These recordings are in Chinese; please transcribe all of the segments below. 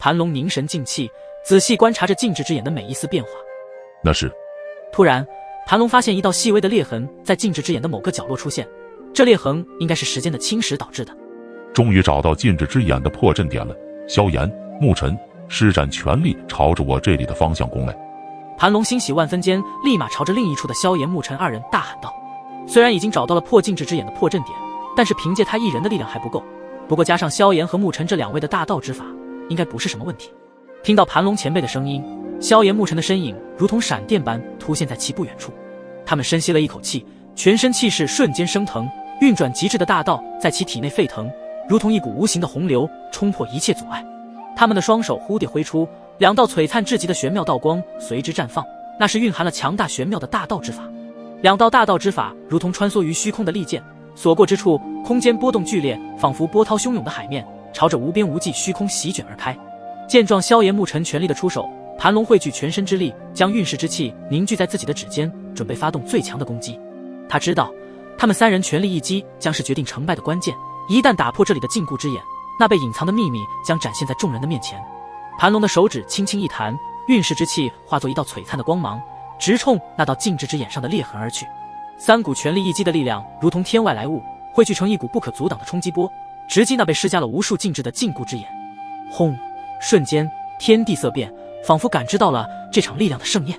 盘龙凝神静气，仔细观察着静止之眼的每一丝变化。那是……突然，盘龙发现一道细微的裂痕在静止之眼的某个角落出现，这裂痕应该是时间的侵蚀导致的。终于找到静止之眼的破阵点了，萧炎、沐尘施展全力朝着我这里的方向攻来。盘龙欣喜万分间，立马朝着另一处的萧炎、沐尘二人大喊道：“虽然已经找到了破静止之眼的破阵点，但是凭借他一人的力量还不够。不过加上萧炎和沐尘这两位的大道之法，应该不是什么问题。”听到盘龙前辈的声音，萧炎、沐尘的身影如同闪电般突现在其不远处。他们深吸了一口气，全身气势瞬间升腾，运转极致的大道在其体内沸腾，如同一股无形的洪流，冲破一切阻碍。他们的双手忽地挥出，两道璀璨至极的玄妙道光随之绽放，那是蕴含了强大玄妙的大道之法。两道大道之法如同穿梭于虚空的利剑，所过之处，空间波动剧烈，仿佛波涛汹涌的海面，朝着无边无际虚空席卷而开。见状，萧炎、沐尘全力的出手，盘龙汇聚全身之力，将运势之气凝聚在自己的指尖，准备发动最强的攻击。他知道，他们三人全力一击将是决定成败的关键，一旦打破这里的禁锢之眼，那被隐藏的秘密将展现在众人的面前。盘龙的手指轻轻一弹，运势之气化作一道璀璨的光芒，直冲那道静止之眼上的裂痕而去。三股全力一击的力量如同天外来物，汇聚成一股不可阻挡的冲击波，直击那被施加了无数禁制的禁锢之眼。轰！瞬间天地色变，仿佛感知到了这场力量的盛宴。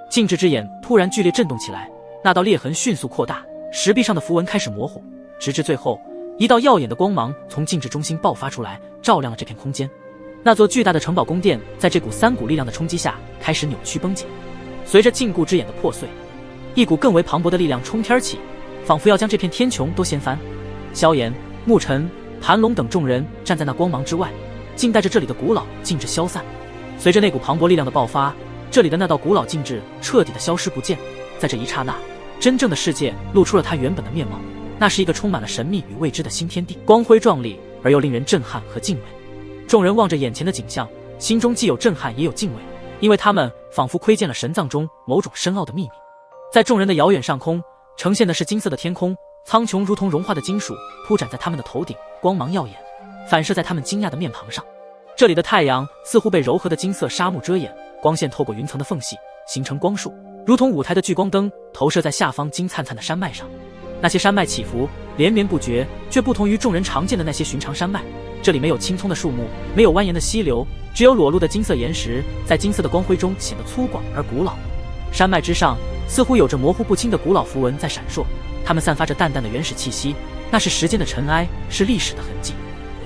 静止之眼突然剧烈震动起来，那道裂痕迅速扩大，石壁上的符文开始模糊，直至最后，一道耀眼的光芒从静止中心爆发出来，照亮了这片空间。那座巨大的城堡宫殿在这股三股力量的冲击下开始扭曲崩解。随着禁锢之眼的破碎，一股更为磅礴的力量冲天起，仿佛要将这片天穹都掀翻。萧炎、沐尘、盘龙等众人站在那光芒之外，静待着这里的古老静止消散。随着那股磅礴力量的爆发，这里的那道古老静止彻底的消失不见。在这一刹那，真正的世界露出了它原本的面貌，那是一个充满了神秘与未知的新天地，光辉壮丽而又令人震撼和敬畏。众人望着眼前的景象，心中既有震撼也有敬畏，因为他们仿佛窥见了神藏中某种深奥的秘密。在众人的遥远上空，呈现的是金色的天空，苍穹如同融化的金属铺展在他们的头顶，光芒耀眼，反射在他们惊讶的面庞上。这里的太阳似乎被柔和的金色纱幕遮掩，光线透过云层的缝隙形成光束，如同舞台的聚光灯投射在下方金灿灿的山脉上。那些山脉起伏连绵不绝，却不同于众人常见的那些寻常山脉。这里没有青葱的树木，没有蜿蜒的溪流，只有裸露的金色岩石，在金色的光辉中显得粗犷而古老。山脉之上似乎有着模糊不清的古老符文在闪烁，它们散发着淡淡的原始气息，那是时间的尘埃，是历史的痕迹。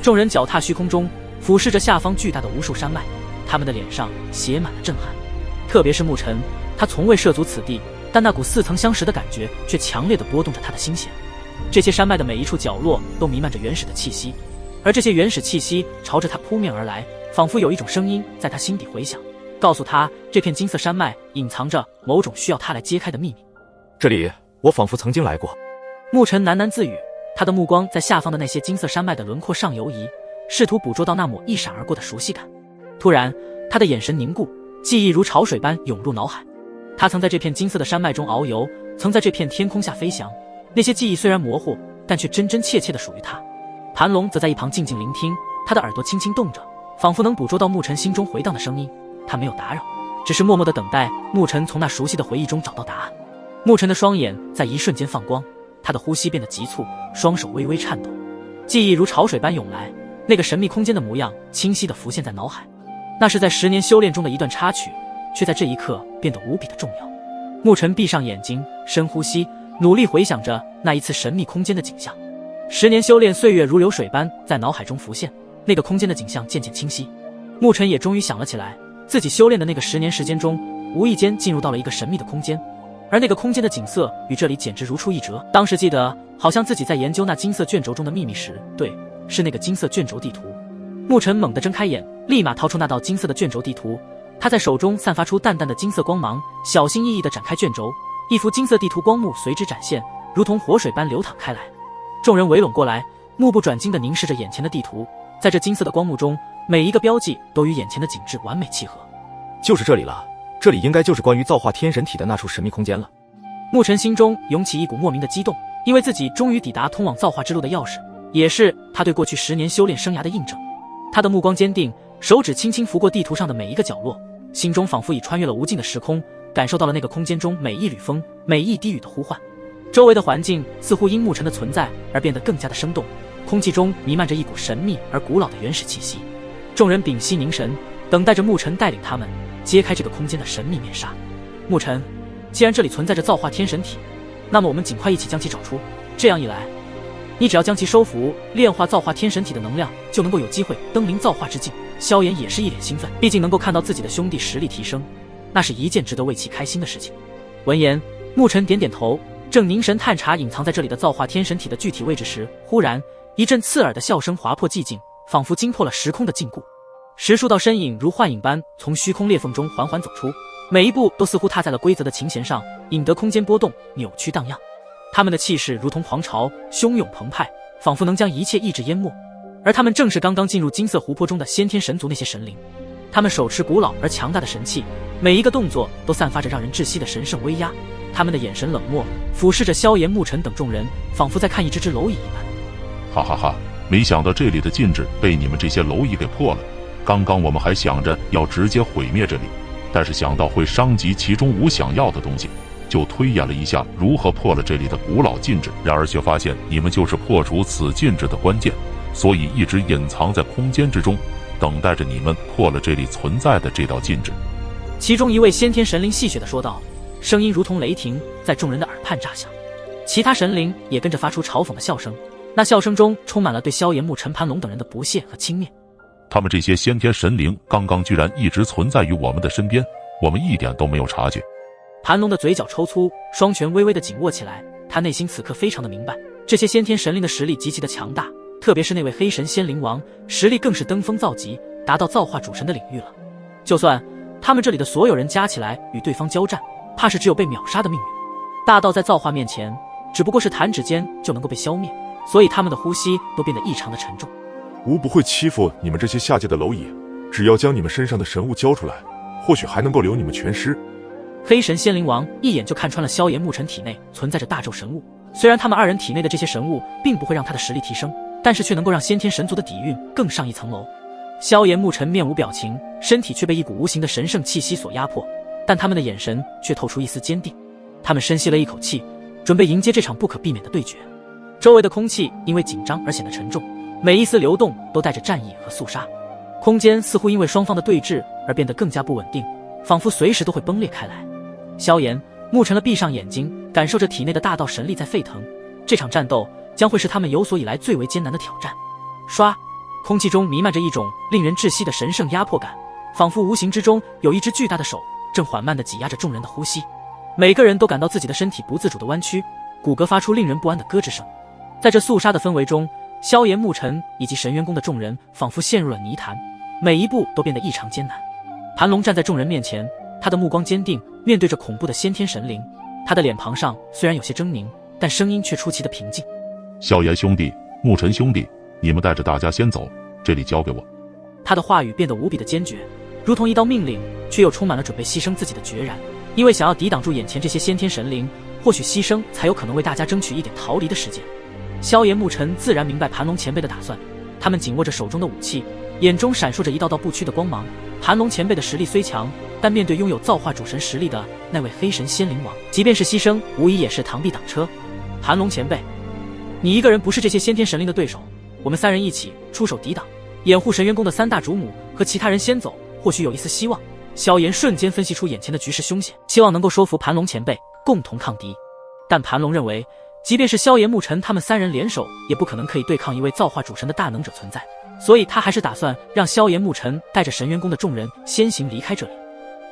众人脚踏虚空中，俯视着下方巨大的无数山脉，他们的脸上写满了震撼。特别是沐尘，他从未涉足此地，但那股似曾相识的感觉却强烈地拨动着他的心弦。这些山脉的每一处角落都弥漫着原始的气息，而这些原始气息朝着他扑面而来，仿佛有一种声音在他心底回响，告诉他这片金色山脉隐藏着某种需要他来揭开的秘密。这里我仿佛曾经来过。沐尘喃喃自语，他的目光在下方的那些金色山脉的轮廓上游移，试图捕捉到那抹一闪而过的熟悉感。突然，他的眼神凝固，记忆如潮水般涌入脑海。他曾在这片金色的山脉中遨游，曾在这片天空下飞翔，那些记忆虽然模糊，但却真真切切地属于他。盘龙则在一旁静静聆听，他的耳朵轻轻动着，仿佛能捕捉到沐尘心中回荡的声音。他没有打扰，只是默默地等待沐尘从那熟悉的回忆中找到答案。沐尘的双眼在一瞬间放光，他的呼吸变得急促，双手微微颤抖，记忆如潮水般涌来，那个神秘空间的模样清晰地浮现在脑海。那是在10年修炼中的一段插曲，却在这一刻变得无比的重要。沐尘闭上眼睛，深呼吸，努力回想着那一次神秘空间的景象。10年修炼，岁月如流水般在脑海中浮现，那个空间的景象渐渐清晰。沐尘也终于想了起来，自己修炼的那个10年时间中，无意间进入到了一个神秘的空间，而那个空间的景色与这里简直如出一辙。当时记得，好像自己在研究那金色卷轴中的秘密时，对，是那个金色卷轴地图。沐尘猛地睁开眼，立马掏出那道金色的卷轴地图，他在手中散发出淡淡的金色光芒，小心翼翼地展开卷轴，一幅金色地图光幕随之展现，如同活水般流淌开来。众人围拢过来，目不转睛地凝视着眼前的地图，在这金色的光幕中，每一个标记都与眼前的景致完美契合。就是这里了，这里应该就是关于造化天神体的那处神秘空间了。沐尘心中涌起一股莫名的激动，因为自己终于抵达通往造化之路的钥匙，也是他对过去10年修炼生涯的印证。他的目光坚定，手指轻轻拂过地图上的每一个角落，心中仿佛已穿越了无尽的时空，感受到了那个空间中每一缕风、每一滴雨的呼唤。周围的环境似乎因牧尘的存在而变得更加的生动，空气中弥漫着一股神秘而古老的原始气息。众人屏息凝神，等待着牧尘带领他们揭开这个空间的神秘面纱。牧尘，既然这里存在着造化天神体，那么我们尽快一起将其找出。这样一来，你只要将其收服，炼化造化天神体的能量，就能够有机会登临造化之境。萧炎也是一脸兴奋，毕竟能够看到自己的兄弟实力提升，那是一件值得为其开心的事情。闻言，牧尘点点头，正凝神探查隐藏在这里的造化天神体的具体位置时，忽然一阵刺耳的笑声划破寂静，仿佛惊破了时空的禁锢。10数道身影如幻影般从虚空裂缝中缓缓走出，每一步都似乎踏在了规则的琴弦上，引得空间波动，扭曲荡漾。他们的气势如同狂潮，汹涌澎湃，仿佛能将一切意志淹没。而他们正是刚刚进入金色湖泊中的先天神族那些神灵，他们手持古老而强大的神器，每一个动作都散发着让人窒息的神圣威压。他们的眼神冷漠，俯视着萧炎、牧尘等众人，仿佛在看一只只蝼蚁一般。哈哈哈，没想到这里的禁制被你们这些蝼蚁给破了。刚刚我们还想着要直接毁灭这里，但是想到会伤及其中无想要的东西，就推演了一下如何破了这里的古老禁制。然而却发现你们就是破除此禁制的关键，所以一直隐藏在空间之中，等待着你们破了这里存在的这道禁制。其中一位先天神灵戏谑地说道，声音如同雷霆，在众人的耳畔炸响。其他神灵也跟着发出嘲讽的笑声，那笑声中充满了对萧炎、牧尘、盘龙等人的不屑和轻蔑。他们这些先天神灵刚刚居然一直存在于我们的身边，我们一点都没有察觉。盘龙的嘴角抽粗，双拳微微的紧握起来，他内心此刻非常的明白，这些先天神灵的实力极其的强大，特别是那位黑神仙灵王，实力更是登峰造极，达到造化主神的领域了。就算他们这里的所有人加起来与对方交战，怕是只有被秒杀的命运。大道在造化面前，只不过是弹指间就能够被消灭，所以他们的呼吸都变得异常的沉重。吾不会欺负你们这些下界的蝼蚁，只要将你们身上的神物交出来，或许还能够留你们全尸。黑神仙灵王一眼就看穿了萧炎、牧尘体内存在着大咒神物，虽然他们二人体内的这些神物并不会让他的实力提升，但是却能够让先天神族的底蕴更上一层楼。萧炎、牧尘面无表情，身体却被一股无形的神圣气息所压迫，但他们的眼神却透出一丝坚定。他们深吸了一口气，准备迎接这场不可避免的对决。周围的空气因为紧张而显得沉重，每一丝流动都带着战意和肃杀。空间似乎因为双方的对峙而变得更加不稳定，仿佛随时都会崩裂开来。萧炎、牧尘了闭上眼睛，感受着体内的大道神力在沸腾。这场战斗将会是他们有所以来最为艰难的挑战。唰，空气中弥漫着一种令人窒息的神圣压迫感，仿佛无形之中有一只巨大的手正缓慢地挤压着众人的呼吸。每个人都感到自己的身体不自主地弯曲，骨骼发出令人不安的咯吱声。在这肃杀的氛围中，萧炎、牧尘以及神渊宫的众人仿佛陷入了泥潭，每一步都变得异常艰难。盘龙站在众人面前，他的目光坚定，面对着恐怖的先天神灵。他的脸庞上虽然有些狰狞，但声音却出奇的平静。萧炎兄弟，牧尘兄弟，你们带着大家先走，这里交给我。他的话语变得无比的坚决，如同一道命令，却又充满了准备牺牲自己的决然。因为想要抵挡住眼前这些先天神灵，或许牺牲才有可能为大家争取一点逃离的时间。萧炎、牧尘自然明白盘龙前辈的打算，他们紧握着手中的武器，眼中闪烁着一道道不屈的光芒。盘龙前辈的实力虽强，但面对拥有造化主神实力的那位黑神仙灵王，即便是牺牲，无疑也是螳臂挡车。盘龙前辈，你一个人不是这些先天神灵的对手，我们三人一起出手抵挡，掩护神渊宫的三大主母和其他人先走，或许有一丝希望。萧炎瞬间分析出眼前的局势凶险，希望能够说服盘龙前辈共同抗敌。但盘龙认为，即便是萧炎、牧尘他们三人联手，也不可能可以对抗一位造化主神的大能者存在，所以他还是打算让萧炎、牧尘带着神渊宫的众人先行离开这里。